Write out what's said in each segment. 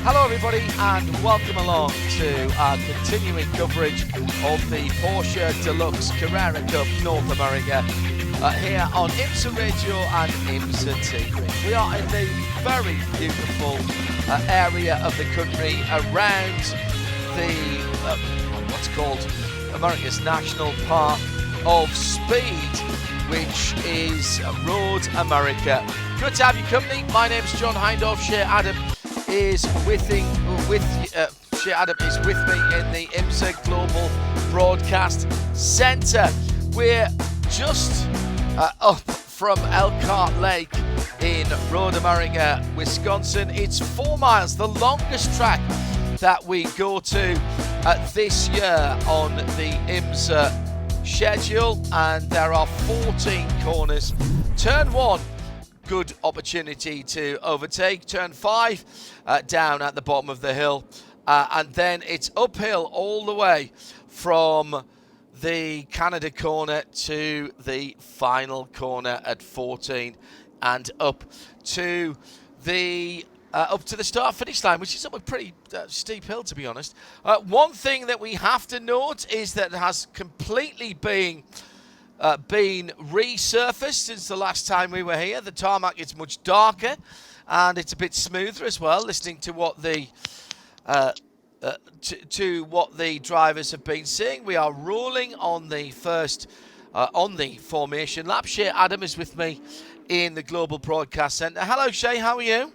Hello everybody and welcome along to our continuing coverage of the Porsche Deluxe Carrera Cup North America here on IMSA Radio and IMSA TV. We are in the very beautiful area of the country around the what's called America's National Park of Speed, which is Road America. Good to have you company. My name's John Hindorf. Adam is with me in the IMSA Global Broadcast Centre. We're just up from Elkhart Lake in Road America, Wisconsin. It's 4 miles, the longest track that we go to this year on the IMSA schedule, and there are 14 corners. Turn 1, good opportunity to overtake. Turn 5, down at the bottom of the hill, and then it's uphill all the way from the Canada corner to the final corner at 14 and up to the start finish line, which is up a pretty steep hill, to be honest. One thing that we have to note is that it has completely been resurfaced since the last time we were here. The tarmac is much darker and it's a bit smoother as well, listening to what the what the drivers have been saying. We are rolling on the first on the formation lap. Shea Adam is with me in the Global Broadcast Centre. Hello Shea, how are you?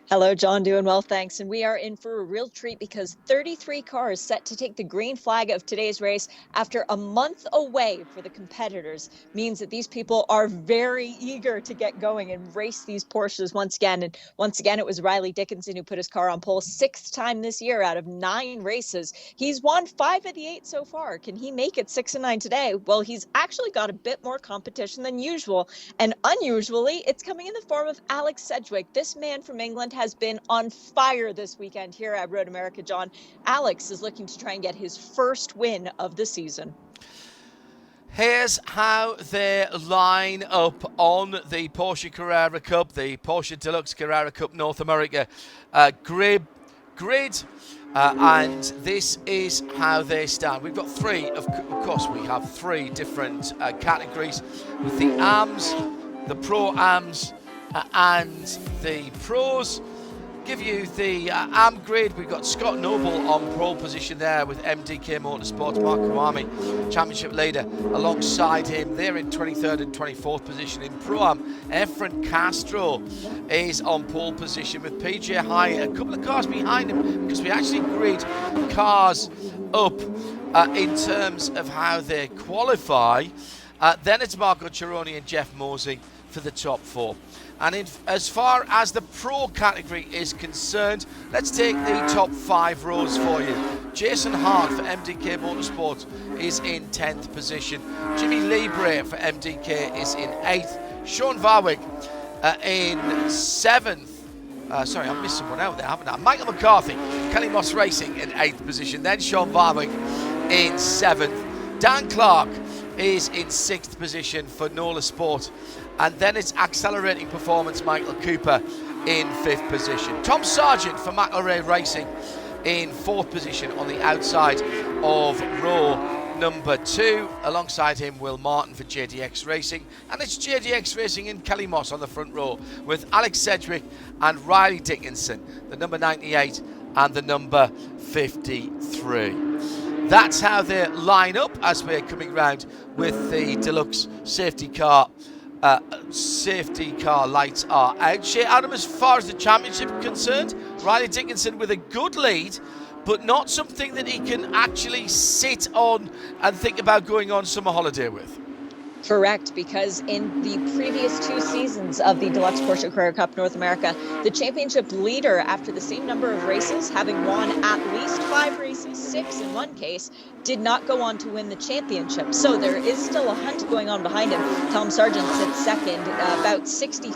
Hello, John. Doing well, thanks. And we are in for a real treat because 33 cars set to take the green flag of today's race after a month away for the competitors means that these people are very eager to get going and race these Porsches once again. And once again, it was Riley Dickinson who put his car on pole 6th time this year out of 9 races. He's won 5 of the 8 so far. Can he make it 6 and 9 today? Well, he's actually got a bit more competition than usual. And unusually, it's coming in the form of Alex Sedgwick. This man from England has been on fire this weekend here at Road America, John. Alex is looking to try and get his first win of the season. Here's how they line up on the Porsche Carrera Cup, the Porsche Deluxe Carrera Cup North America grid. And this is how they stand. We've got 3, of course, we have 3 different categories with the AMs, the Pro AMs, and the Pros. Give you the AM grid. We've got Scott Noble on pole position there with MDK Motorsports, Mark Kawami, championship leader, alongside him. They're in 23rd and 24th position. In Pro-Am, Efren Castro is on pole position with PJ Hyatt a couple of cars behind him, because we actually grid cars up in terms of how they qualify. Then it's Marco Cironi and Jeff Mosey for the top 4. And as far as the Pro category is concerned, let's take the top 5 rows for you. Jason Hart for MDK Motorsport is in 10th position. Jimmy Libre for MDK is in 8th. Sean Varwick in 7th. Sorry, I missed someone out there, haven't I? Michael McCarthy, Kellymoss Racing in 8th position. Then Sean Varwick in 7th. Dan Clark is in 6th position for NOLA Sport. And then it's Accelerating Performance, Michael Cooper in 5th position. Tom Sargent for McElrea Racing in 4th position on the outside of row number 2. Alongside him, Will Martin for JDX Racing. And it's JDX Racing in Kellymoss on the front row with Alex Sedgwick and Riley Dickinson, the number 98 and the number 53. That's how they line up as we're coming round with the Deluxe safety car lights are out. Shea Adam, as far as the championship is concerned, Riley Dickinson with a good lead, but not something that he can actually sit on and think about going on summer holiday with. Correct, because in the previous 2 seasons of the Deluxe Porsche Carrera Cup North America, the championship leader, after the same number of races, having won at least 5 races, 6 in one case, did not go on to win the championship. So there is still a hunt going on behind him. Tom Sargent sits second, about 63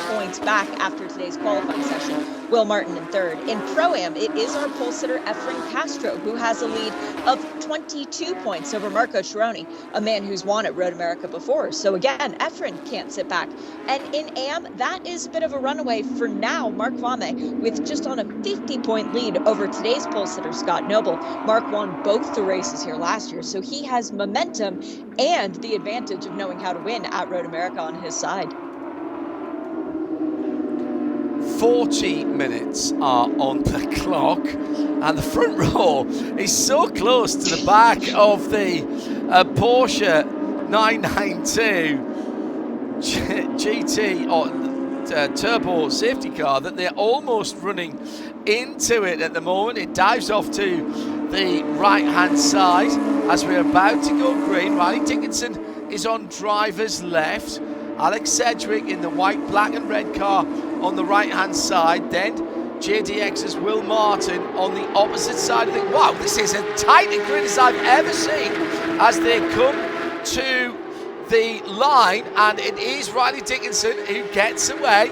points back after today's qualifying session. Will Martin in third. In Pro-Am, it is our pole sitter Efren Castro, who has a lead of 22 points over Marco Chironi, a man who's won at Road America before. So again, Efren can't sit back. And in AM, that is a bit of a runaway for now. Mark Vame with just on a 50-point lead over today's pole sitter Scott Noble. Mark won both the races here last year, so he has momentum and the advantage of knowing how to win at Road America on his side. 40 minutes are on the clock, and the front row is so close to the back of the Porsche 992 GT or turbo safety car that they're almost running into it at the moment. It dives off to the right hand side as we're about to go green. Riley Dickinson is on driver's left. Alex Sedgwick in the white, black and red car on the right hand side. Then JDX's Will Martin on the opposite side of the... Wow, this is as tight a grid as I've ever seen as they come to the line, and it is Riley Dickinson who gets away.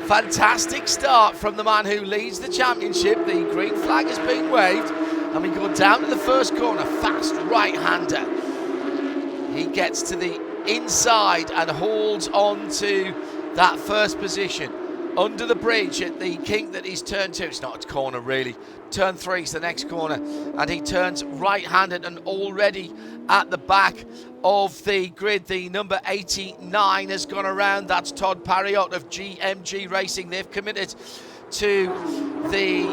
Fantastic start from the man who leads the championship. The green flag has been waved, and we go down to the first corner. Fast right-hander. He gets to the inside and holds on to that first position. Under the bridge at the kink that he's turned to. It's not a corner really. Turn 3 is the next corner, and he turns right-handed, and already at the back of the grid, the number 89 has gone around. That's Todd Parriott of GMG Racing. They've committed to the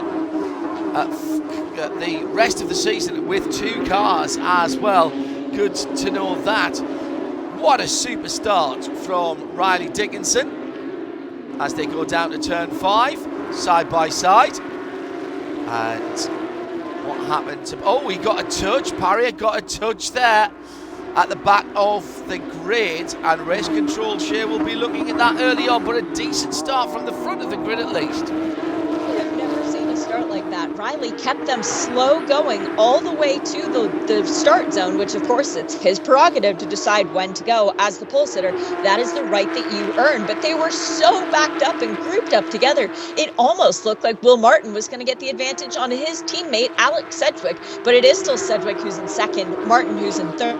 rest of the season with 2 cars as well. Good to know that. What a super start from Riley Dickinson as they go down to turn 5, side by side. And what happened to... Oh, he got a touch. Parriott got a touch there at the back of the grid, and race control share will be looking at that early on, but a decent start from the front of the grid at least. I've never seen a start like that. Riley kept them slow going all the way to the start zone, which of course it's his prerogative to decide when to go as the pole sitter. That is the right that you earn, but they were so backed up and grouped up together, it almost looked like Will Martin was going to get the advantage on his teammate Alex Sedgwick, but it is still Sedgwick who's in second, Martin who's in third,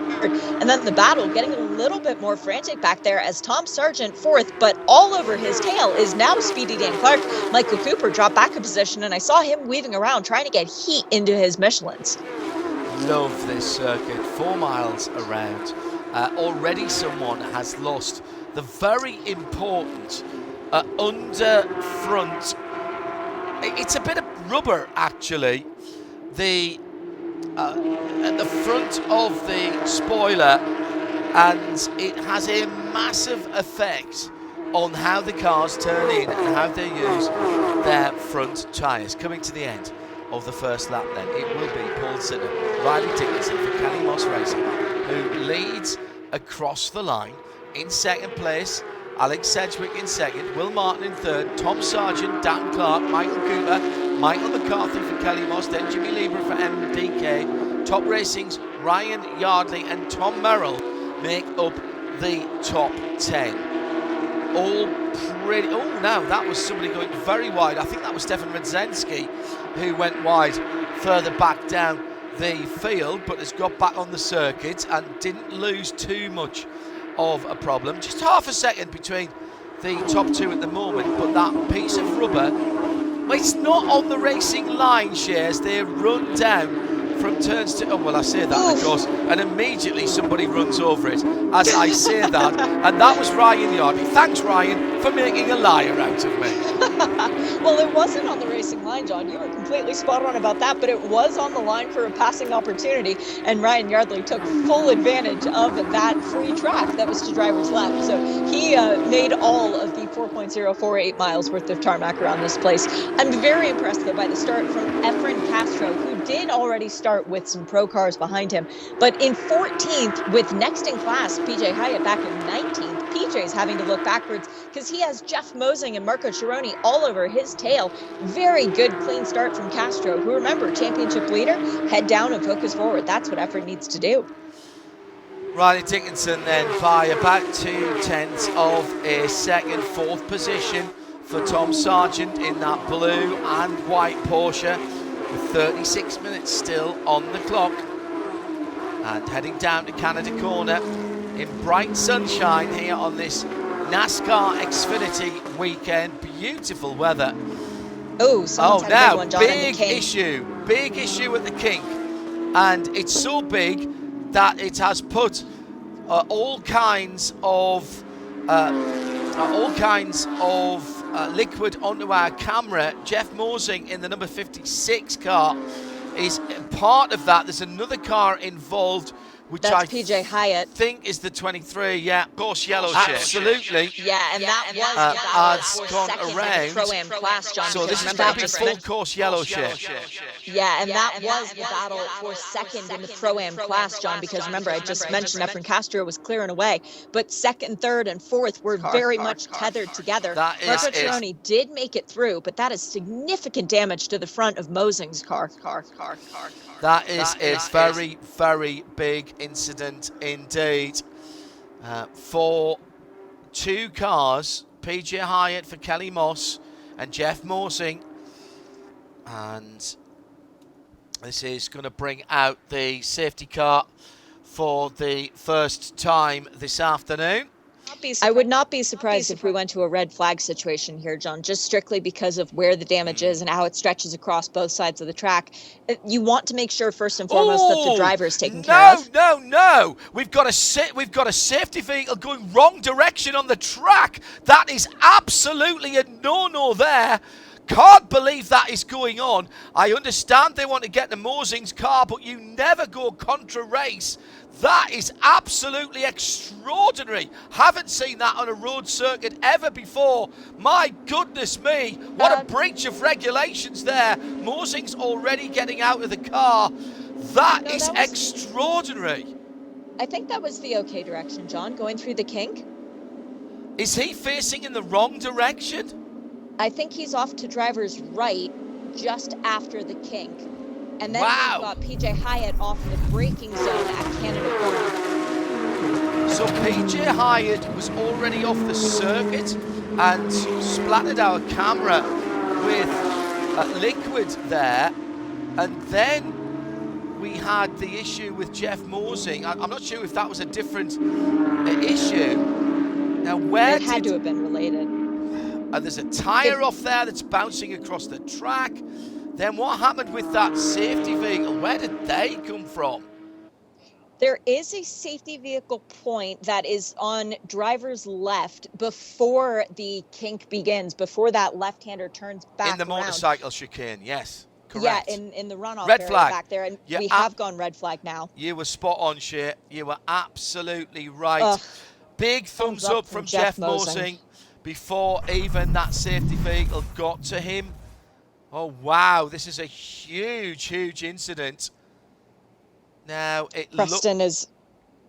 and then the battle getting a little bit more frantic back there as Tom Sargent fourth, but all over his tail is now Speedy Dan Clark. Michael Cooper dropped back a position, and I saw him weaving around trying to get heat into his Michelins. Love this circuit, 4 miles around. Already someone has lost the very important under front. It's a bit of rubber actually. At the front of the spoiler, and it has a massive effect on how the cars turn in and how they use their front tyres. Coming to the end of the first lap then, it will be pole sitter Riley Dickinson for Kellymoss Racing, who leads across the line. In second place, Alex Sedgwick in second, Will Martin in third, Tom Sargent, Dan Clark, Michael Cooper, Michael McCarthy for Kellymoss, then Jimmy Lieber for MDK. Top Racing's Ryan Yardley and Tom Merrill make up the top 10. All pretty... Oh, now that was somebody going very wide. I think that was Stefan Radzensky who went wide further back down the field, but has got back on the circuit and didn't lose too much of a problem. Just half a second between the top 2 at the moment, but that piece of rubber, well, it's not on the racing line, Shares. They run down from turns to... Oh, well, I say that, of course, and immediately somebody runs over it as I say that, and that was Ryan Yardley. Thanks, Ryan, for making a liar out of me. Well, it wasn't on the racing line, John. You were completely spot on about that, but it was on the line for a passing opportunity, and Ryan Yardley took full advantage of that free track that was to driver's left. So he made all of the 4.048 miles worth of tarmac around this place. I'm very impressed, though, by the start from Efren Castro, who did already start with some pro cars behind him, but in 14th with next in class PJ Hyatt back in 19th. PJ's having to look backwards because he has Jeff Mosing and Marco Chironi all over his tail. Very good clean start from Castro, who, remember, championship leader. Head down and focus forward. That's what Efren needs to do. Riley Dickinson then by about 2/10 of a second. Fourth position for Tom Sargent in that blue and white Porsche, with 36 minutes still on the clock. And heading down to Canada Corner in bright sunshine here on this NASCAR Xfinity weekend. Beautiful weather. Someone's had a big one, John, big issue at the kink, and it's so big that it has put all kinds of liquid onto our camera. Jeff Mosing in the number 56 car is part of that. There's another car involved, which that's PJ Hyatt. think is the 23, yeah. Porsche yellow shit. Absolutely. Yeah, and that was gone second around. in the Pro-Am class, John. So this is going to be full course yellow shit. Yeah, and that was the battle for second in the Pro-Am class, John, because remember, I just mentioned Efren Castro was clearing away, but second, third, and fourth were very much tethered together. Marco Tironi did make it through, but that is significant damage to the front of Mosing's car. That is a very, very big incident indeed. For two cars, PJ Hyatt for Kellymoss and Jeff Mosing. And this is going to bring out the safety car for the first time this afternoon. I would not be surprised if we went to a red flag situation here, John, just strictly because of where the damage is and how it stretches across both sides of the track. You want to make sure first and foremost that the driver is taken care of. No. We've got a safety vehicle going wrong direction on the track. That is absolutely a no-no there. Can't believe that is going on. I understand they want to get the Mosing's car, but you never go contra race. That is absolutely extraordinary. Haven't seen that on a road circuit ever before. My goodness me, what a breach of regulations there. Mosing's already getting out of the car. That is extraordinary. I think that was the okay direction, John, going through the kink. Is he facing in the wrong direction? I think he's off to driver's right just after the kink. And then we've got PJ Hyatt off in the braking zone at Canada Corner. So PJ Hyatt was already off the circuit and splattered our camera with liquid there. And then we had the issue with Jeff Mosing. I'm not sure if that was a different issue. Now, where it had to have been related. And there's a tyre off there that's bouncing across the track. Then what happened with that safety vehicle? Where did they come from? There is a safety vehicle point that is on driver's left before the kink begins, before that left-hander turns back in the around. Motorcycle chicane, yes. Correct. Yeah, in the runoff red area flag back there, and we have gone red flag now. You were spot on, Shay. You were absolutely right. Big thumbs up from Jeff Mosing before even that safety vehicle got to him. Oh, wow, this is a huge incident. Now,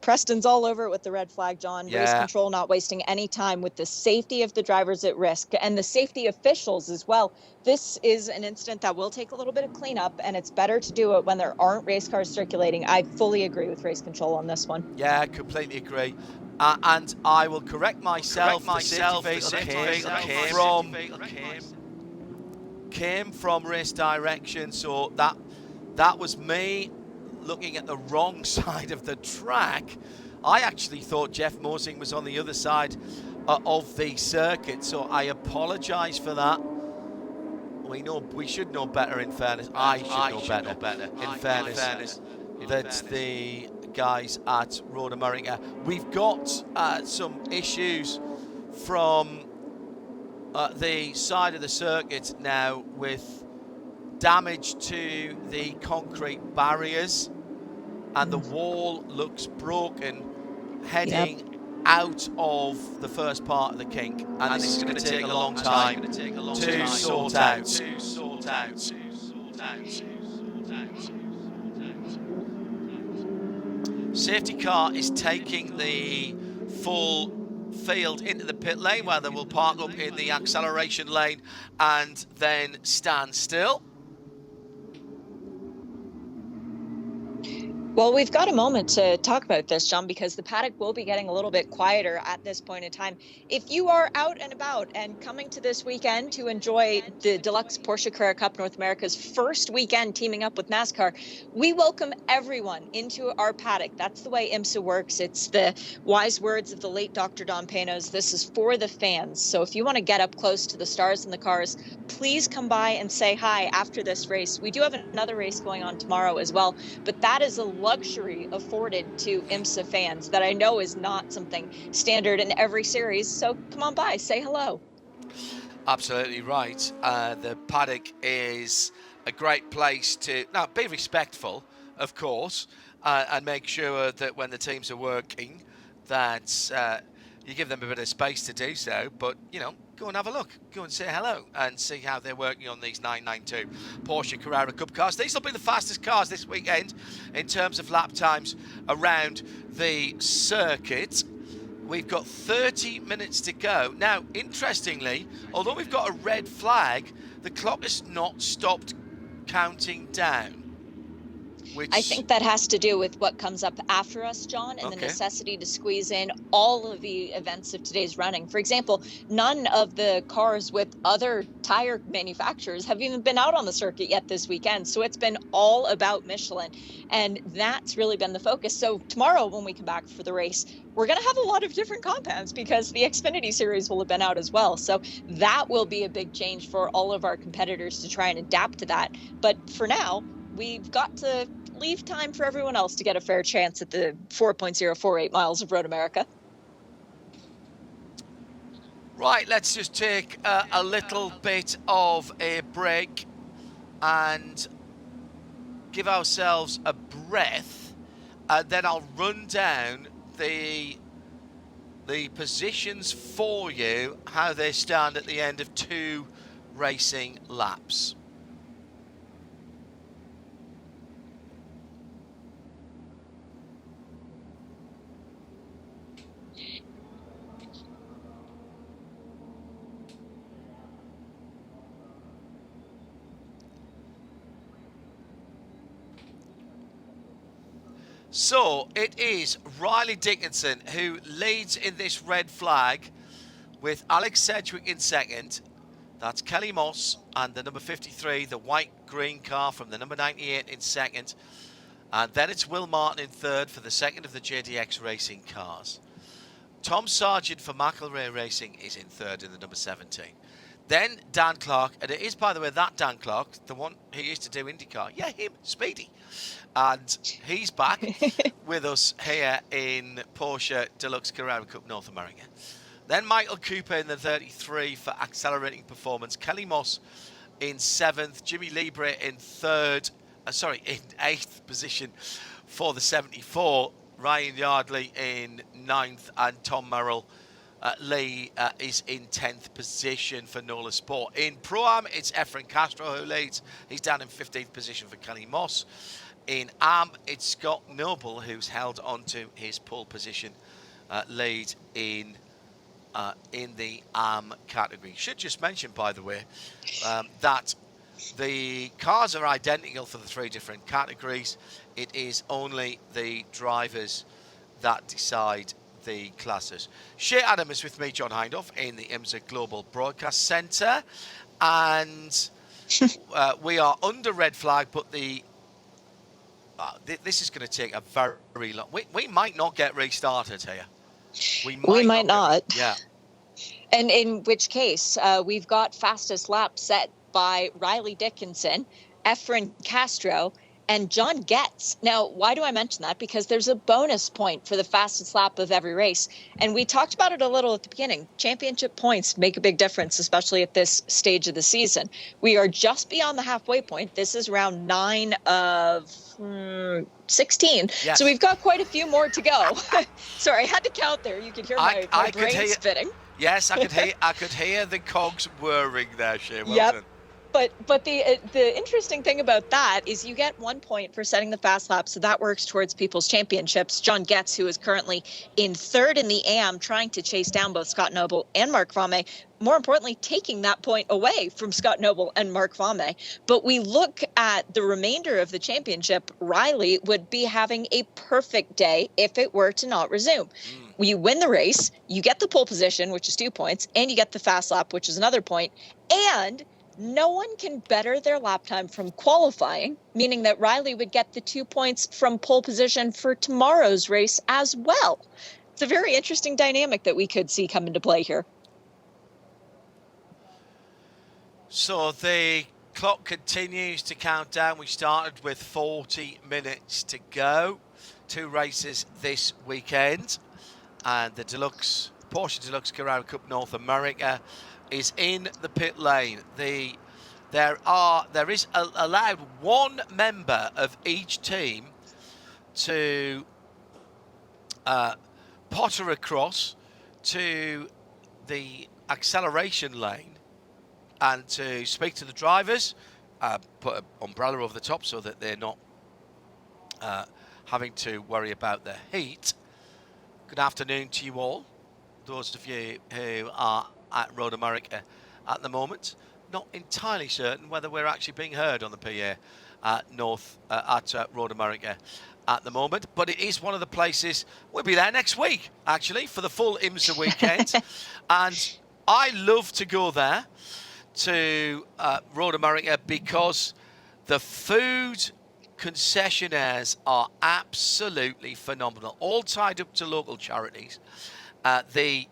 Preston's all over it with the red flag, John. Yeah. Race control not wasting any time with the safety of the drivers at risk and the safety officials as well. This is an incident that will take a little bit of cleanup, and it's better to do it when there aren't race cars circulating. I fully agree with race control on this one. Yeah, completely agree. And I will correct myself. The safety vehicle came from race direction, so that was me looking at the wrong side of the track. I actually thought Jeff Mosing was on the other side of the circuit, so I apologize for that. We should know better, in fairness. I should know better. In fairness, that's the guys at Road America. We've got some issues from the side of the circuit now with damage to the concrete barriers, and the wall looks broken heading out of the first part of the kink, and this is going to take a long time to sort out. Safety car is taking the full field into the pit lane, where they will park up in the acceleration lane and then stand still. Well, we've got a moment to talk about this, John, because the paddock will be getting a little bit quieter at this point in time. If you are out and about and coming to this weekend to enjoy the Deluxe Porsche Carrera Cup North America's first weekend teaming up with NASCAR, we welcome everyone into our paddock. That's the way IMSA works. It's the wise words of the late Dr. Don Panos. This is for the fans. So if you want to get up close to the stars and the cars, please come by and say hi after this race. We do have another race going on tomorrow as well, but that is a luxury afforded to IMSA fans that I know is not something standard in every series. So come on by, say hello. Absolutely right. The paddock is a great place to now be respectful, of course, and make sure that when the teams are working, that you give them a bit of space to do so. But go and have a look, go and say hello, and see how they're working on these 992 Porsche Carrera Cup cars. These will be the fastest cars this weekend in terms of lap times around the circuit. We've got 30 minutes to go. Now, interestingly, although we've got a red flag, the clock has not stopped counting down. I think that has to do with what comes up after us, John, and the necessity to squeeze in all of the events of today's running. For example, none of the cars with other tire manufacturers have even been out on the circuit yet this weekend. So it's been all about Michelin, and that's really been the focus. So tomorrow when we come back for the race, we're going to have a lot of different compounds because the Xfinity series will have been out as well. So that will be a big change for all of our competitors to try and adapt to that. But for now, we've got to leave time for everyone else to get a fair chance at the 4.048 miles of Road America. Right, let's just take a little bit of a break and give ourselves a breath, and then I'll run down the positions for you, how they stand at the end of 2 racing laps. So it is Riley Dickinson who leads in this red flag with Alex Sedgwick in second. That's Kellymoss and the number 53, the white-green car from the number 98 in second. And then it's Will Martin in third for the second of the JDX Racing cars. Tom Sargent for McElrea Racing is in third in the number 17. Then Dan Clark, and it is, by the way, that Dan Clark, the one who used to do IndyCar. Yeah, him, Speedy. And he's back with us here in Porsche Deluxe Carrera Cup North America. Then Michael Cooper in the 33 for Accelerating Performance. Kellymoss in 7th. Jimmy Libre in in 8th position for the 74. Ryan Yardley in 9th. And Tom Merrill Lee is in 10th position for NOLA Sport. In Pro-Am, it's Efren Castro who leads. He's down in 15th position for Kellymoss. In AM, it's Scott Noble who's held on to his pole position lead in the AM category. Should just mention, by the way, that the cars are identical for the 3 different categories. It is only the drivers that decide the classes. Shea Adam is with me, John Hindhoff, in the IMSA Global Broadcast Centre. And we are under red flag, but this is going to take a very long... We might not get restarted here. We might not. Yeah. And in which case, we've got fastest lap set by Riley Dickinson, Efren Castro, and John Getz. Now, why do I mention that? Because there's a bonus point for the fastest lap of every race. And we talked about it a little at the beginning. Championship points make a big difference, especially at this stage of the season. We are just beyond the halfway point. This is round 9 of 16. Yes. So we've got quite a few more to go. Sorry, I had to count there. You could hear my brain spitting. Yes, I could hear the cogs whirring there, Shea. Well done. But the interesting thing about that is you get 1 point for setting the fast lap, so that works towards people's championships. John Getz, who is currently in third in the AM, trying to chase down both Scott Noble and Mark Vame. More importantly, taking that point away from Scott Noble and Mark Vame. But we look at the remainder of the championship, Riley would be having a perfect day if it were to not resume. You win the race, you get the pole position, which is 2 points, and you get the fast lap, which is another point, and no one can better their lap time from qualifying, meaning that Riley would get the 2 points from pole position for tomorrow's race as well. It's a very interesting dynamic that we could see come into play here. So the clock continues to count down. We started with 40 minutes to go. 2 races this weekend. And the Porsche Deluxe Carrera Cup North America is in the pit lane. There is allowed 1 member of each team to potter across to the acceleration lane and to speak to the drivers, put an umbrella over the top so that they're not having to worry about the heat. Good afternoon to you all, those of you who are at Road America at the moment. Not entirely certain whether we're actually being heard on the PA at Road America at the moment, but it is one of the places. We'll be there next week, actually, for the full IMSA weekend. And I love to go there to Road America because the food concessionaires are absolutely phenomenal, all tied up to local charities. They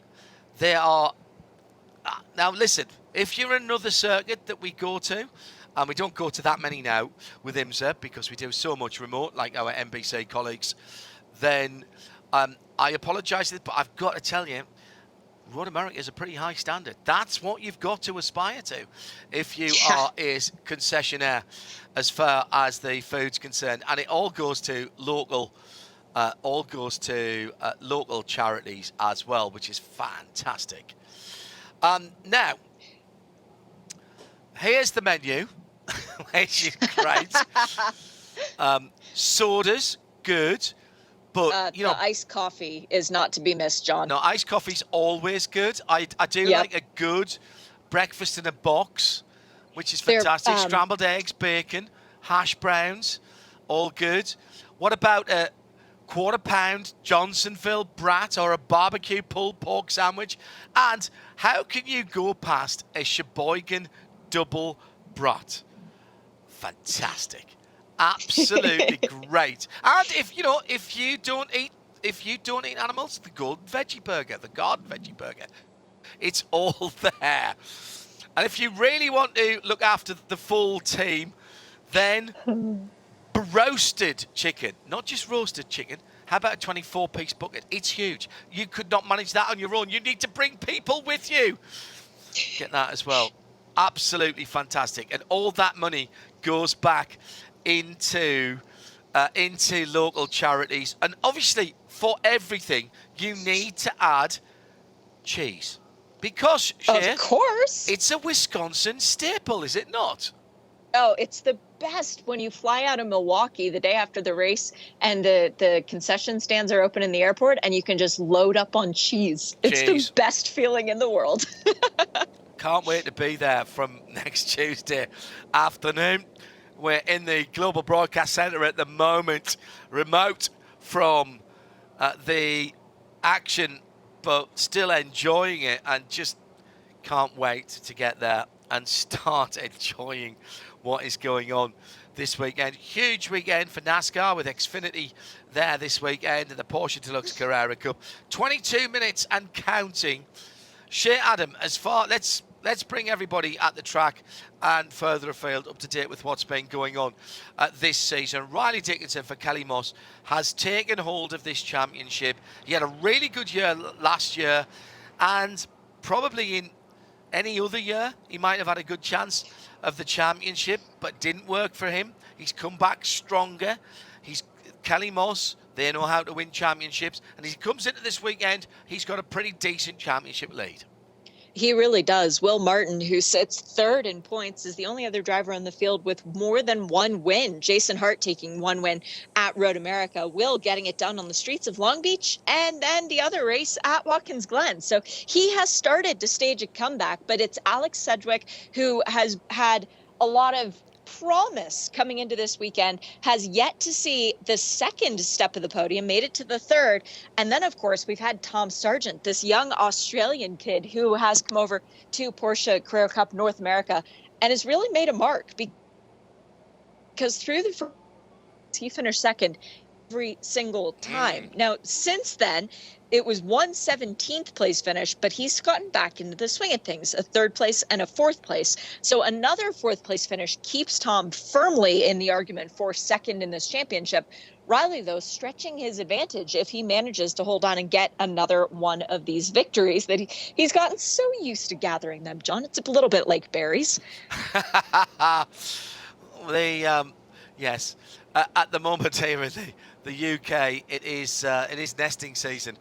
are now listen, if you're another circuit that we go to, and we don't go to that many now with IMSA because we do so much remote like our NBC colleagues, then I apologise, but I've got to tell you, Road America is a pretty high standard. That's what you've got to aspire to if you are a concessionaire as far as the food's concerned. And it all goes to local local charities as well, which is fantastic. Now, here's the menu, which is great. Sodas, good. But, the iced coffee is not to be missed, John. No, iced coffee's always good. I do like a good breakfast in a box, which is fantastic. Scrambled eggs, bacon, hash browns, all good. What about a quarter-pound Johnsonville brat or a barbecue pulled pork sandwich? And how can you go past a Sheboygan double brat? Fantastic. Absolutely great. And if you don't eat animals, the golden veggie burger, the garden veggie burger, it's all there. And if you really want to look after the full team, then roasted chicken, not just roasted chicken. How about a 24-piece bucket? It's huge. You could not manage that on your own. You need to bring people with you. Get that as well. Absolutely fantastic. And all that money goes back into local charities. And obviously, for everything, you need to add cheese. Because, Cher, of course, it's a Wisconsin staple, is it not? Oh, it's the best when you fly out of Milwaukee the day after the race and the concession stands are open in the airport and you can just load up on cheese. It's the best feeling in the world. Can't wait to be there from next Tuesday afternoon. We're in the Global Broadcast Centre at the moment, remote from the action, but still enjoying it, and just can't wait to get there and start enjoying what is going on this weekend. Huge weekend for NASCAR with Xfinity there this weekend and the Porsche Deluxe Carrera Cup. 22 minutes and counting. Shea Adam, let's bring everybody at the track and further afield up to date with what's been going on this season. Riley Dickinson for Kellymoss has taken hold of this championship. He had a really good year last year, and probably in any other year he might have had a good chance of the championship, but didn't work for him. He's come back stronger. He's Kellymoss. They know how to win championships, and as he comes into this weekend, he's got a pretty decent championship lead. He really does. Will Martin, who sits third in points, is the only other driver on the field with more than one win. Jason Hart taking one win at Road America. Will getting it done on the streets of Long Beach, and then the other race at Watkins Glen. So he has started to stage a comeback, but it's Alex Sedgwick who has had a lot of promise coming into this weekend, has yet to see the second step of the podium, made it to the third. And then, of course, we've had Tom Sargent, this young Australian kid who has come over to Porsche Carrera Cup North America and has really made a mark, because through the first, he finished second every single time. Now, since then, it was one 17th place finish, but he's gotten back into the swing of things, a third place and a fourth place. So another fourth place finish keeps Tom firmly in the argument for second in this championship. Riley, though, stretching his advantage if he manages to hold on and get another one of these victories that he's gotten so used to gathering them, John. It's a little bit like berries. Yes, at the moment here in the UK, it is nesting season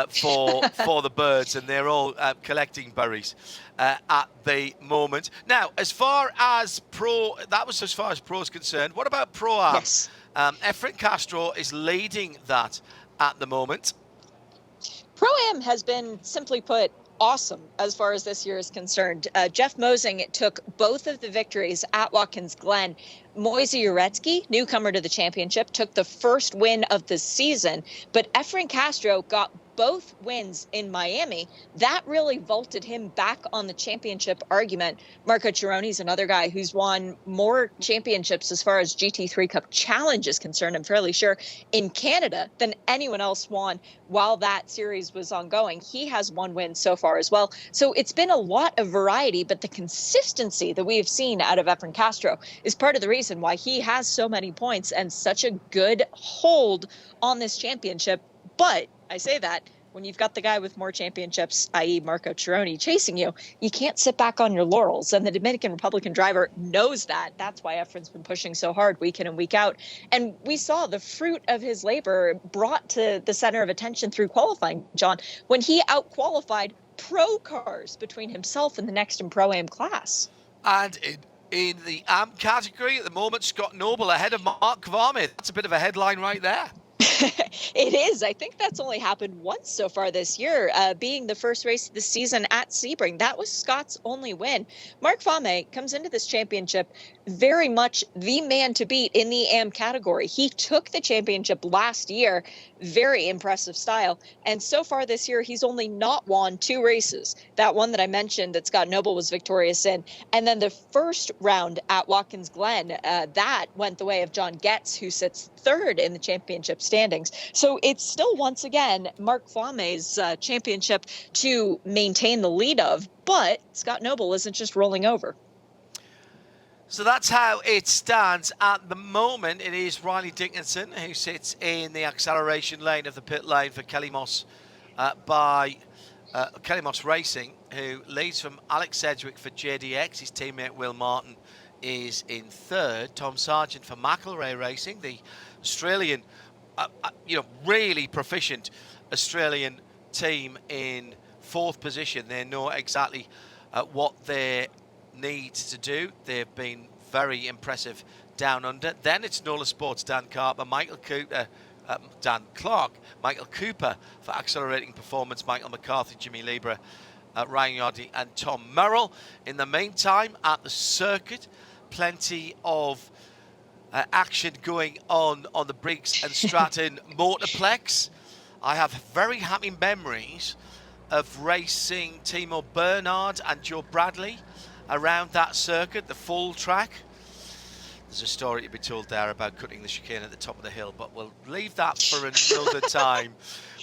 for the birds, and they're all collecting berries at the moment. Now, as far as pro is concerned. What about Pro-Am? Yes. Efren Castro is leading that at the moment. Pro-Am has been, simply put, awesome as far as this year is concerned. Jeff Mosing took both of the victories at Watkins Glen. Moise Uretsky, newcomer to the championship, took the first win of the season, but Efren Castro got both wins in Miami. That really vaulted him back on the championship argument. Marco Cironi's another guy who's won more championships as far as GT3 Cup Challenge is concerned, I'm fairly sure, in Canada than anyone else won while that series was ongoing. He has one win so far as well. So it's been a lot of variety, but the consistency that we've seen out of Efren Castro is part of the reason why he has so many points and such a good hold on this championship. But I say that when you've got the guy with more championships, i.e. Marco Cironi, chasing you, you can't sit back on your laurels. And the Dominican Republican driver knows that. That's why Efren's been pushing so hard week in and week out. And we saw the fruit of his labor brought to the center of attention through qualifying, John, when he out-qualified pro cars between himself and the next in Pro-Am class. And in the AM category at the moment, Scott Noble ahead of Mark Kvarme. That's a bit of a headline right there. It is. I think that's only happened once so far this year, being the first race of the season at Sebring. That was Scott's only win. Mark Kvarme comes into this championship very much the man to beat in the AM category. He took the championship last year, very impressive style. And so far this year, he's only not won two races. That one that I mentioned that Scott Noble was victorious in. And then the first round at Watkins Glen, that went the way of John Getz, who sits third in the championship standings. So it's still, once again, Mark Kvarme's championship to maintain the lead of, but Scott Noble isn't just rolling over. So that's how it stands at the moment. It is Riley Dickinson who sits in the acceleration lane of the pit lane for Kellymoss by Kellymoss Racing, who leads from Alex Sedgwick for JDX. His teammate Will Martin is in third. Tom Sargent for McElrea Racing, the Australian, really proficient Australian team, in fourth position. They know exactly what they need to do. They've been very impressive down under. Then it's Nola Sports, Dan Carper, Dan Clark, Michael Cooper for Accelerating Performance, Michael McCarthy, Jimmy Libra, Ryan Yardy and Tom Merrill. In the meantime, at the circuit, plenty of action going on the Briggs and Stratton Motorplex. I have very happy memories of racing Timo Bernard and Joe Bradley around that circuit, the full track. There's a story to be told there about cutting the chicane at the top of the hill, but we'll leave that for another time,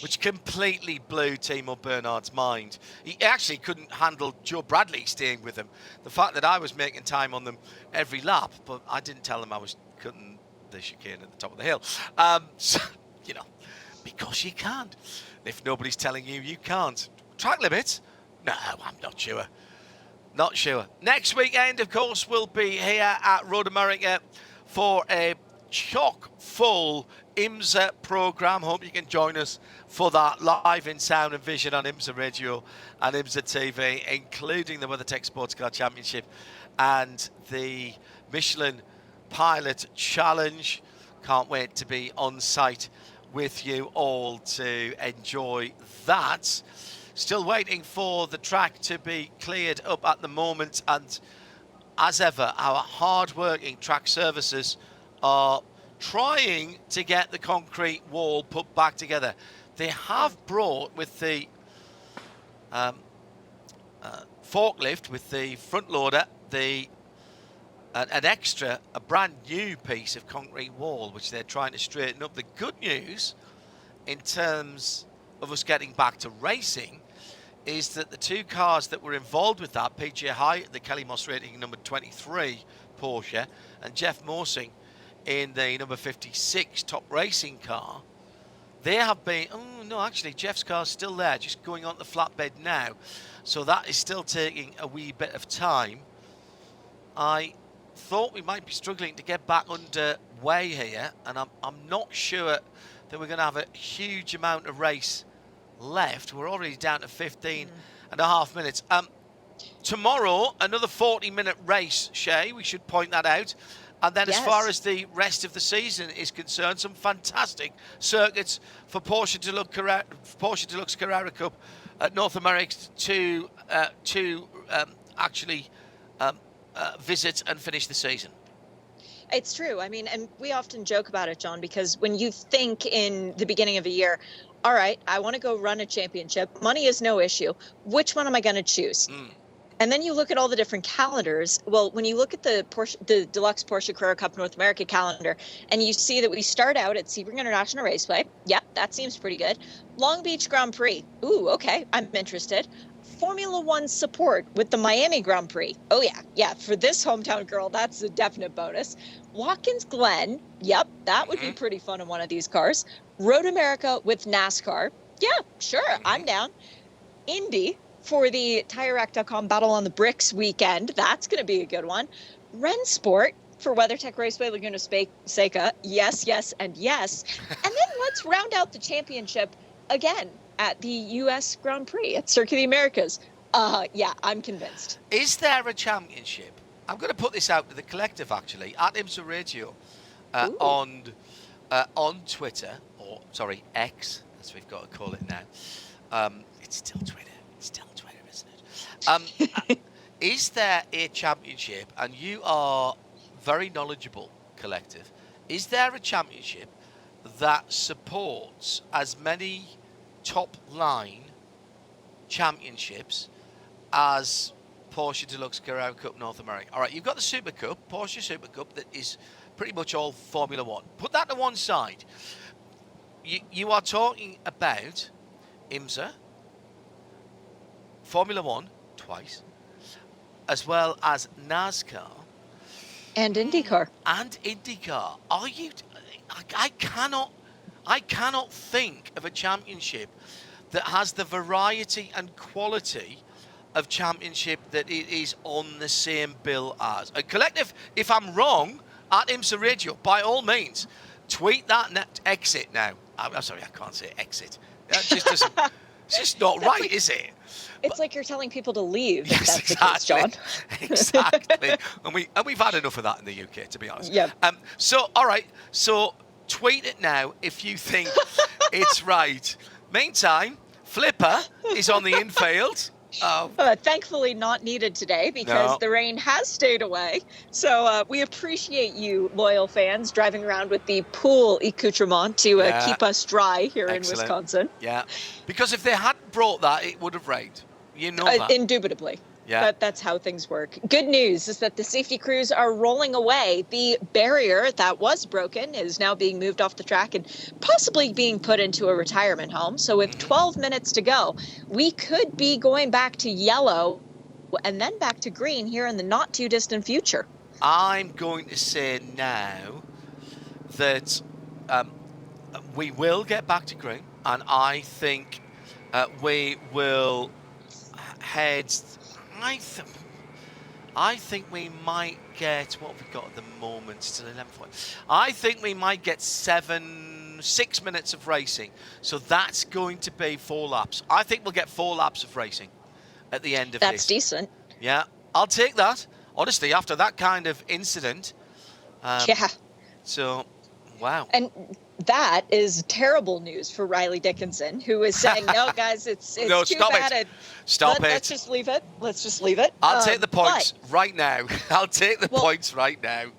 which completely blew Timo Bernard's mind. He actually couldn't handle Joe Bradley staying with him. The fact that I was making time on them every lap, but I didn't tell them I was cutting the chicane at the top of the hill. So, because you can't. If nobody's telling you, you can't. Track limits? No, I'm not sure. Not sure. Next weekend, of course, we'll be here at Road America for a chock full IMSA programme. Hope you can join us for that live in sound and vision on IMSA Radio and IMSA TV, including the WeatherTech Sports Car Championship and the Michelin Pilot Challenge. Can't wait to be on site with you all to enjoy that. Still waiting for the track to be cleared up at the moment, and as ever, our hard-working track services are trying to get the concrete wall put back together. They have brought, with the forklift, with the front loader, a brand new piece of concrete wall, which they're trying to straighten up. The good news, in terms of us getting back to racing, is that the two cars that were involved with that, PJ Hyatt, the Kellymoss rating number 23 Porsche, and Jeff Morsing in the number 56 Top Racing car, they have been, oh no, actually Jeff's car's still there, just going on the flatbed now, so that is still taking a wee bit of time. I thought we might be struggling to get back underway here, and I'm not sure that we're going to have a huge amount of race left. We're already down to 15 and a half minutes. Tomorrow, another 40-minute race, Shay, we should point that out. And then as far as the rest of the season is concerned, some fantastic circuits for Porsche Deluxe Carrera Cup at North America to actually visit and finish the season. It's true. I mean, and we often joke about it, John, because when you think in the beginning of a year, all right, I want to go run a championship. Money is no issue. Which one am I going to choose? And then you look at all the different calendars. Well, when you look at the Deluxe Porsche Carrera Cup North America calendar, and you see that we start out at Sebring International Raceway. Yep, that seems pretty good. Long Beach Grand Prix. Ooh, okay, I'm interested. Formula One support with the Miami Grand Prix. Oh, yeah. For this hometown girl, that's a definite bonus. Watkins Glen. Yep, that would be pretty fun in one of these cars. Road America with NASCAR. Yeah, sure, I'm down. Indy for the TireRack.com Battle on the Bricks weekend. That's going to be a good one. Rennsport for WeatherTech Raceway Laguna Seca. Yes, and yes. And then let's round out the championship again at the U.S. Grand Prix at Circuit of the Americas. Yeah, I'm convinced. Is there a championship? I'm going to put this out to the collective, actually, at IMSA Radio on Twitter, or sorry, X, as we've got to call it now. It's still Twitter. Isn't it? Is there a championship, and you are very knowledgeable, collective, is there a championship that supports as many top-line championships as Porsche Deluxe Carrera Cup North America? All right, you've got the Super Cup, Porsche Super Cup, that is pretty much all Formula One. Put that to one side. You are talking about IMSA, Formula One, twice, as well as NASCAR. And IndyCar. Are you... I cannot think of a championship that has the variety and quality of championship that it is on the same bill as. A collective, if I'm wrong, at IMSA Radio, by all means, tweet that exit now. I'm sorry, I can't say exit. That just doesn't... It's just not right, like, is it? It's like you're telling people to leave. Yes, that's exactly. The case, John. Exactly. and we've had enough of that in the UK, to be honest. Yeah. So, all right. So, tweet it now if you think it's right. Meantime, Flipper is on the infield. Thankfully not needed today because the rain has stayed away. So we appreciate you, loyal fans, driving around with the pool accoutrement to keep us dry here in Wisconsin. Yeah, because if they hadn't brought that, it would have rained. You know that. Indubitably. Yeah. That's how things work. Good news is that the safety crews are rolling away. The barrier that was broken is now being moved off the track and possibly being put into a retirement home. So with 12 minutes to go, we could be going back to yellow and then back to green here in the not too distant future. I'm going to say now that we will get back to green, and I think we will head... I think we might get, what have we got at the moment? Still 11 points. I think we might get 6 minutes of racing. So that's going to be 4 laps. I think we'll get 4 laps of racing at the end of this. That's decent. Yeah, I'll take that. Honestly, after that kind of incident. Yeah. So, wow. And that is terrible news for Riley Dickinson, who is saying, no, guys, it's No, too stop bad. it. Stop it. Let's just leave it. Let's just leave it. I'll take the points right now. I'll take the points right now.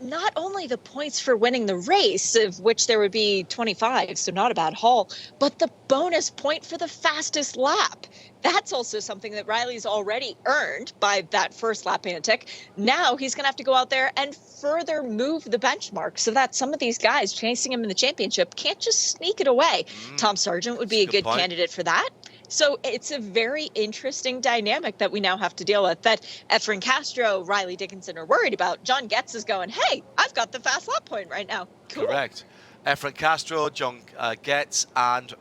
Not only the points for winning the race, of which there would be 25, so not a bad haul, but the bonus point for the fastest lap. That's also something that Riley's already earned by that first lap antic. Now he's going to have to go out there and further move the benchmark so that some of these guys chasing him in the championship can't just sneak it away. Tom Sargent would be a good candidate for that. So it's a very interesting dynamic that we now have to deal with, that Efren Castro, Riley Dickinson are worried about. John Getz is going, hey, I've got the fast lap point right now. Cool. Correct. Efren Castro, John Getz, and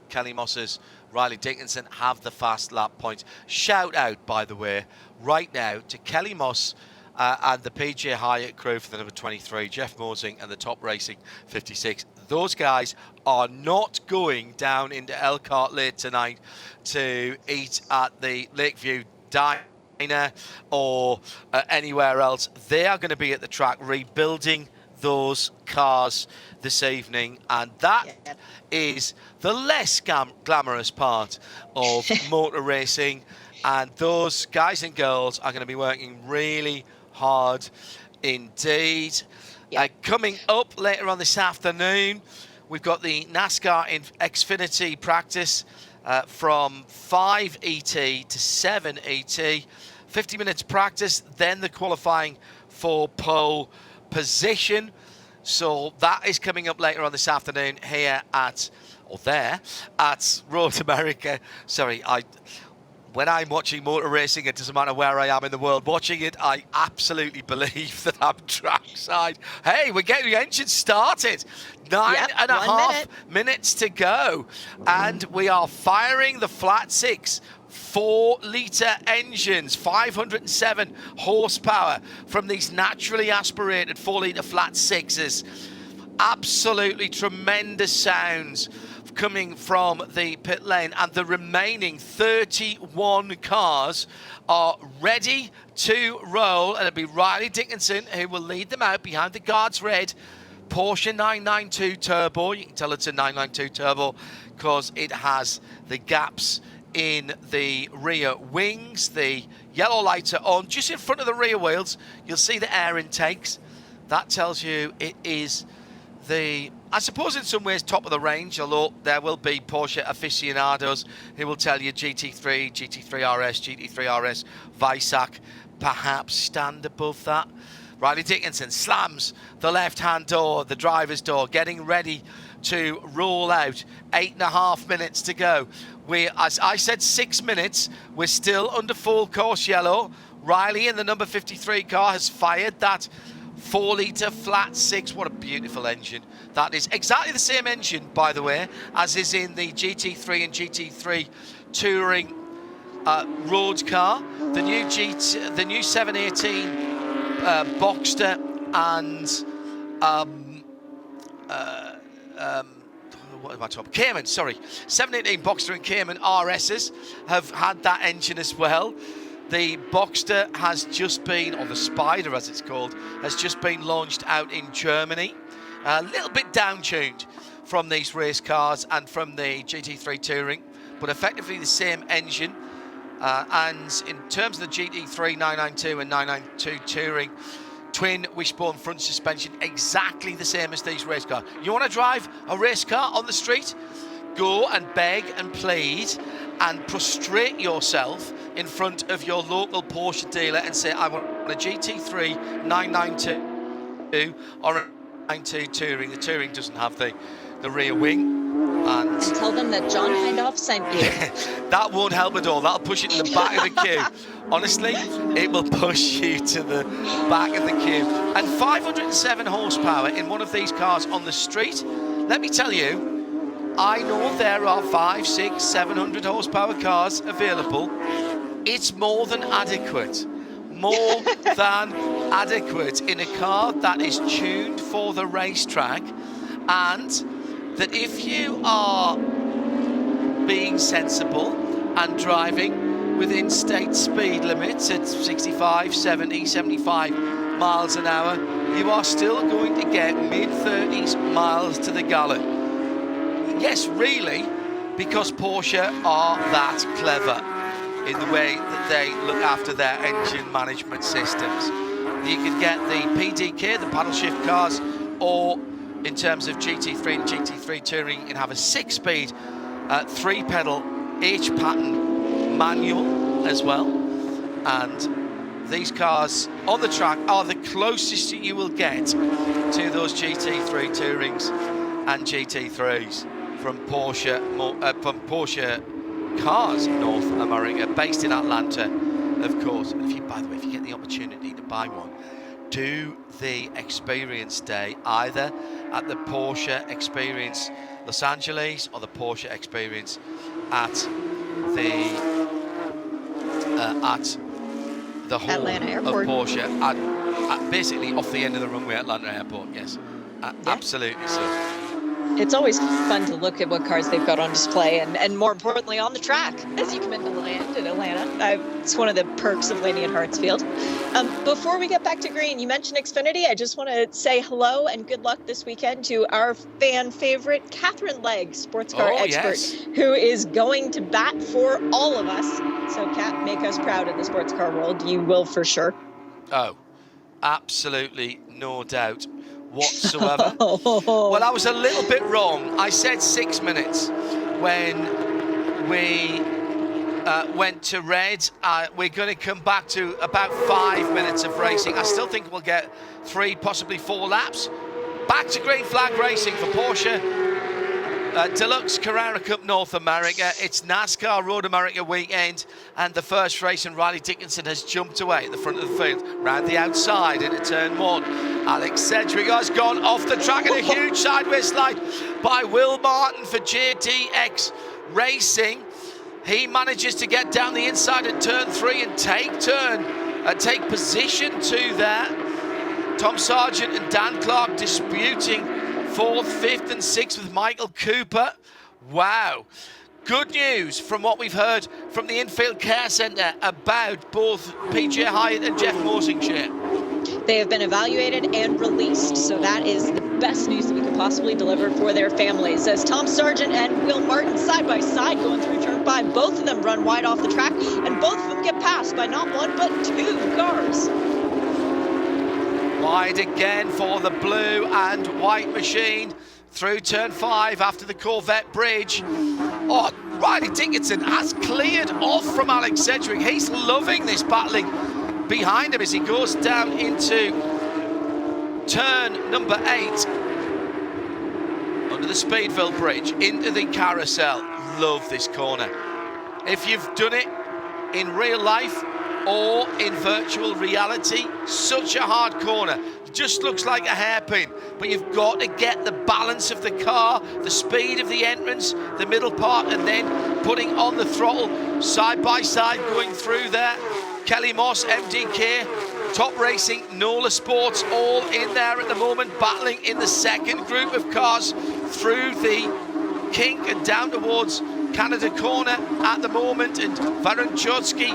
Kellymoss's Riley Dickinson have the fast lap points. Shout out, by the way, right now to Kellymoss and the PJ Hyatt crew for the number 23, Jeff Mosing and the Top Racing 56. Those guys are not going down into Elkhart late tonight to eat at the Lakeview Diner or anywhere else. They are going to be at the track rebuilding those cars this evening, and that is the less glamorous part of motor racing, and those guys and girls are going to be working really hard indeed. Coming up later on this afternoon, we've got the NASCAR in Xfinity practice from 5 ET to 7 ET. 50 minutes practice, then the qualifying for pole position. So that is coming up later on this afternoon here at, or there, at Road America. Sorry, when I'm watching motor racing, it doesn't matter where I am in the world watching it, I absolutely believe that I'm trackside. Hey, we're getting the engine started. 9.5 minutes to go. And we are firing the flat 6 4-litre engines, 507 horsepower from these naturally aspirated 4-litre flat 6s. Absolutely tremendous sounds coming from the pit lane, and the remaining 31 cars are ready to roll, and it'll be Riley Dickinson who will lead them out behind the guards red Porsche 992 Turbo. You can tell it's a 992 Turbo because it has the gaps in the rear wings. The yellow lights are on just in front of the rear wheels. You'll see the air intakes. That tells you it is the, I suppose in some ways, top of the range, although there will be Porsche aficionados who will tell you GT3, GT3 RS, GT3 RS, Weissach perhaps stand above that. Riley Dickinson slams the left-hand door, the driver's door, getting ready to roll out. 8.5 minutes to go. As I said, 6 minutes. We're still under full course yellow. Riley in the number 53 car has fired that 4-litre flat 6. What a beautiful engine. That is exactly the same engine, by the way, as is in the GT3 and GT3 Touring road car. The new 718 Boxster and what am I talking? Cayman, sorry. 718 Boxster and Cayman RSs have had that engine as well. The Boxster has just been, or the Spider as it's called, has just been launched out in Germany. A little bit down-tuned from these race cars and from the GT3 Touring, but effectively the same engine. And in terms of the GT3 992 and 992 Touring, twin wishbone front suspension, exactly the same as these race cars. You want to drive a race car on the street? Go and beg and plead and prostrate yourself in front of your local Porsche dealer and say, I want a GT3 992 or a 992 Touring. The Touring doesn't have the rear wing. And tell them that John Hindhaugh sent you. That won't help at all. That'll push it to the back of the queue. Honestly, it will push you to the back of the queue. And 507 horsepower in one of these cars on the street. Let me tell you, I know there are 500, 600, 700 horsepower cars available. It's more than adequate. more than adequate in a car that is tuned for the racetrack, and that if you are being sensible and driving within state speed limits at 65, 70, 75 miles an hour, you are still going to get mid-30s miles to the gallon. Yes, really, because Porsche are that clever in the way that they look after their engine management systems. You could get the PDK, the paddle shift cars, or in terms of GT3 and GT3 Touring, you can have a 6-speed, 3-pedal H-pattern manual as well. And these cars on the track are the closest you will get to those GT3 Tourings and GT3s from Porsche Cars North America, based in Atlanta, of course. And by the way, if you get the opportunity to buy one, do the Experience Day either at the Porsche Experience Los Angeles or the Porsche Experience at the hall Atlanta of Airport. Porsche, at basically off the end of the runway at Atlanta Airport. Yes, absolutely so. It's always fun to look at what cars they've got on display and more importantly on the track as you come into land in Atlanta. It's one of the perks of landing at Hartsfield. Before we get back to green, you mentioned Xfinity. I just want to say hello and good luck this weekend to our fan favorite Catherine Legg, sports car expert, who is going to bat for all of us. So Kat, make us proud in the sports car world. You will for sure. Oh, absolutely, no doubt whatsoever. Well, I was a little bit wrong. I said 6 minutes when we went to red. We're going to come back to about 5 minutes of racing. I still think we'll get 3, possibly 4 laps. Back to green flag racing for Porsche Deluxe Carrera Cup North America. It's NASCAR Road America weekend, and the first race, and Riley Dickinson has jumped away at the front of the field, round the outside into turn 1. Alex Sedgwick has gone off the track in a huge sideways slide by Will Martin for JDX Racing. He manages to get down the inside at turn 3 and take position 2 there. Tom Sargent and Dan Clark disputing 4th, 5th and 6th with Michael Cooper. Wow. Good news from what we've heard from the Infield Care Centre about both PJ Hyatt and Jeff Morsingshire. They have been evaluated and released, so that is the best news that we could possibly deliver for their families. As Tom Sargent and Will Martin side by side going through turn 5, both of them run wide off the track, and both of them get passed by not 1 but 2 cars. Wide again for the blue and white machine through turn 5 after the Corvette bridge. Oh, Riley Dickinson has cleared off from Alex Sedgwick. He's loving this battling behind him as he goes down into turn number 8 under the Speedville bridge into the carousel. Love this corner. If you've done it in real life or in virtual reality, such a hard corner. It just looks like a hairpin, but you've got to get the balance of the car, the speed of the entrance, the middle part, and then putting on the throttle side by side going through there. Kellymoss, MDK, Top Racing, NOLA Sports, all in there at the moment, battling in the second group of cars through the kink and down towards Canada corner at the moment, and Varun Chodsky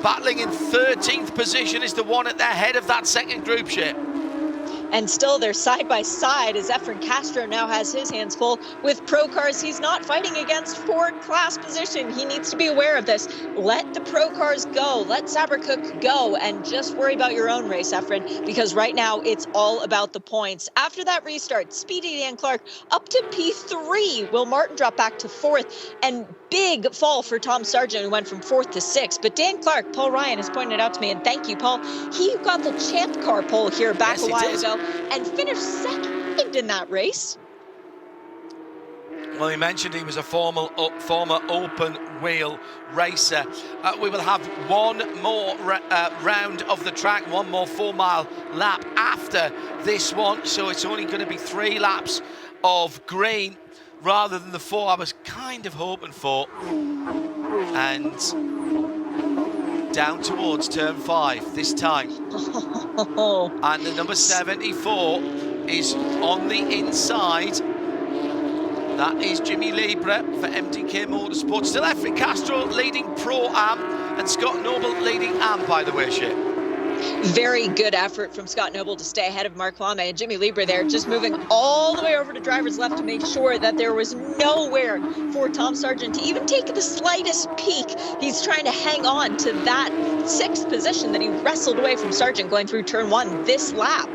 battling in 13th position is the one at the head of that second group ship. And still they're side by side as Efren Castro now has his hands full with pro cars. He's not fighting against Ford class position. He needs to be aware of this. Let the pro cars go. Let Saber Cook go and just worry about your own race, Efren, because right now it's all about the points. After that restart, Speedy Dan Clark up to P3. Will Martin drop back to 4th, and big fall for Tom Sargent, who went from 4th to 6th. But Dan Clark, Paul Ryan has pointed out to me, and thank you, Paul, he got the Champ Car pole here back a while ago and finished second in that race. Well, he mentioned he was a former open wheel racer. We will have one more round of the track, one more 4-mile lap after this one. So it's only going to be 3 laps of green rather than the 4 I was kind of hoping for. And down towards turn 5 this time. And the number 74 is on the inside. That is Jimmy Libre for MDK Motorsports. Still Efren Castro leading Pro-Am, and Scott Noble leading Am, by the way, Shea. Very good effort from Scott Noble to stay ahead of Mark Kwame, and Jimmy Libre there just moving all the way over to driver's left to make sure that there was nowhere for Tom Sargent to even take the slightest peek. He's trying to hang on to that 6th position that he wrestled away from Sargent going through turn 1 this lap.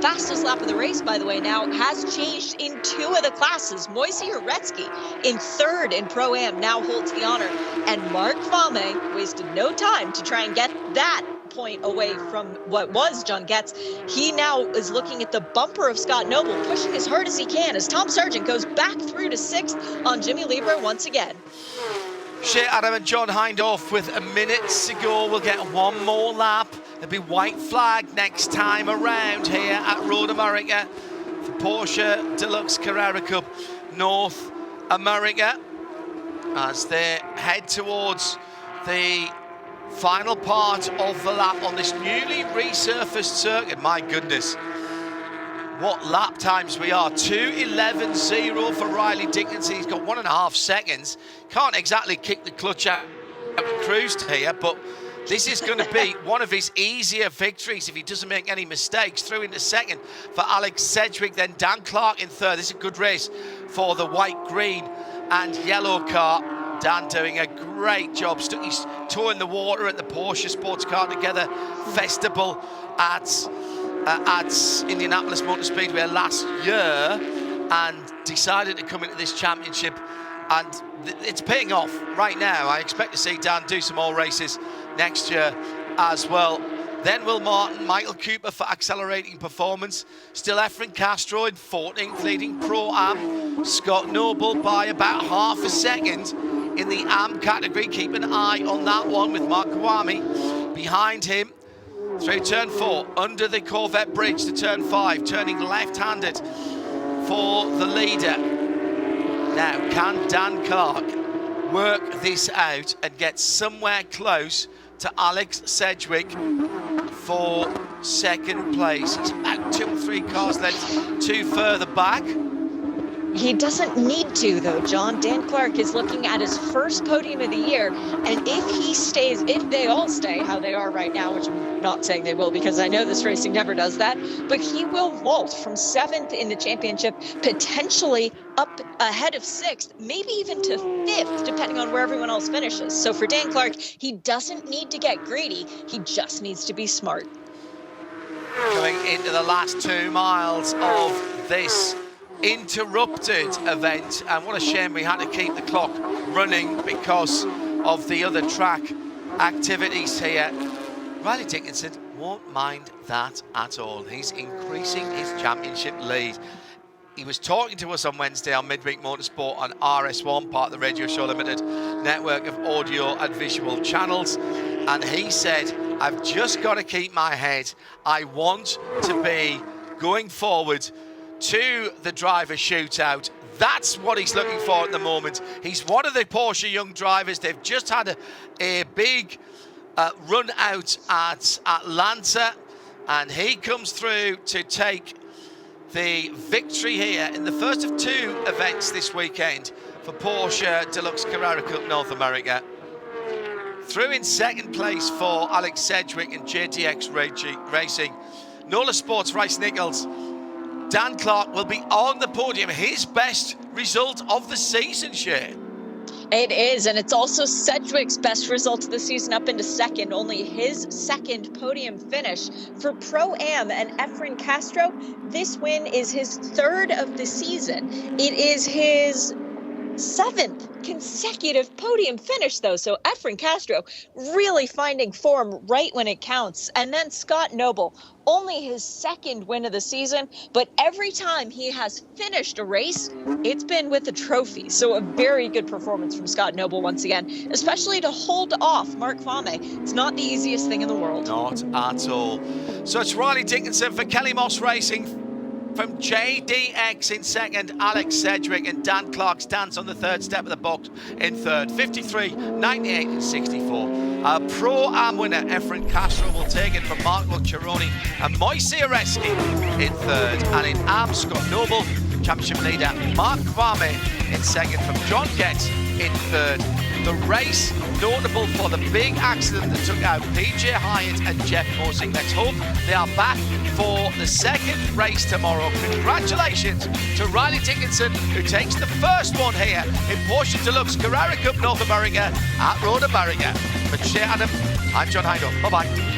Fastest lap of the race, by the way, now has changed in 2 of the classes. Moise Uretsky in 3rd in Pro-Am now holds the honor, and Mark Kwame wasted no time to try and get that point away from what was John Getz. He now is looking at the bumper of Scott Noble, pushing as hard as he can as Tom Sargent goes back through to 6th on Jimmy Libre once again. Shea Adam and John Hindhaugh with a minute to go. We'll get one more lap. There'll be white flag next time around here at Road America for Porsche Deluxe Carrera Cup North America as they head towards the final part of the lap on this newly resurfaced circuit. My goodness, what lap times we are. 2:11.0 for Riley Dickinson. He's got 1.5 seconds. Can't exactly kick the clutch out and cruise here, but this is going to be one of his easier victories if he doesn't make any mistakes. Through into 2nd for Alex Sedgwick, then Dan Clark in 3rd. This is a good race for the white, green and yellow car. Dan doing a great job, stuck his toe in the water at the Porsche Sports Car Together Festival at Indianapolis Motor Speedway last year, and decided to come into this championship, and it's paying off right now. I expect to see Dan do some more races next year as well. Then Will Martin, Michael Cooper for Accelerating Performance. Still Efren Castro in 14th, leading Pro-Am. Scott Noble by about half a second in the Am category. Keep an eye on that one with Mark Kwame behind him. Through turn 4, under the Corvette bridge to turn 5, turning left-handed for the leader. Now, can Dan Clark work this out and get somewhere close to Alex Sedgwick for 2nd place? He's about 2 or 3 cars lengths too further back. He doesn't need to, though, John. Dan Clark is looking at his first podium of the year, and if they all stay how they are right now, which I'm not saying they will because I know this racing never does that, but he will vault from 7th in the championship, potentially up ahead of 6th, maybe even to 5th, depending on where everyone else finishes. So for Dan Clark, he doesn't need to get greedy. He just needs to be smart. Going into the last 2 miles of this interrupted event, and what a shame we had to keep the clock running because of the other track activities here. Riley Dickinson won't mind that at all. He's increasing his championship lead. He was talking to us on Wednesday on Midweek Motorsport on RS1, part of the Radio Show Limited network of audio and visual channels, and he said, I've just got to keep my head. I want to be going forward to the driver shootout. That's what he's looking for at the moment. He's one of the Porsche young drivers. They've just had a big run out at Atlanta, and he comes through to take the victory here in the first of 2 events this weekend for Porsche Deluxe Carrera Cup North America. Through in 2nd place for Alex Sedgwick and JTX Racing. Nola Sports Rice Nichols. Dan Clark will be on the podium. His best result of the season, Shea. It is, and it's also Sedgwick's best result of the season up into 2nd, only his 2nd podium finish. For Pro-Am and Efren Castro, this win is his 3rd of the season. It is his 7th consecutive podium finish, though. So Efren Castro really finding form right when it counts. And then Scott Noble, only his 2nd win of the season, but every time he has finished a race, it's been with a trophy. So a very good performance from Scott Noble once again, especially to hold off Mark Kwame. It's not the easiest thing in the world. Not at all. So it's Riley Dickinson for Kellymoss Racing. From JDX in 2nd, Alex Sedgwick, and Dan Clark stands on the 3rd step of the box in 3rd. 53, 98 and 64. Pro-Am winner Efren Castro will take it from Marco Cerrone and Moise Areski in third. And in Am, Scott Noble, championship leader Mark Kwame in second, from John Getz in third. The race notable for the big accident that took out PJ Hyatt and Jeff Mosing. Let's hope they are back for the second race tomorrow. Congratulations to Riley Dickinson, who takes the first one here in Porsche Deluxe Carrera Cup North America at Road America. For Shea Adam, I'm John Heidel. Bye-bye.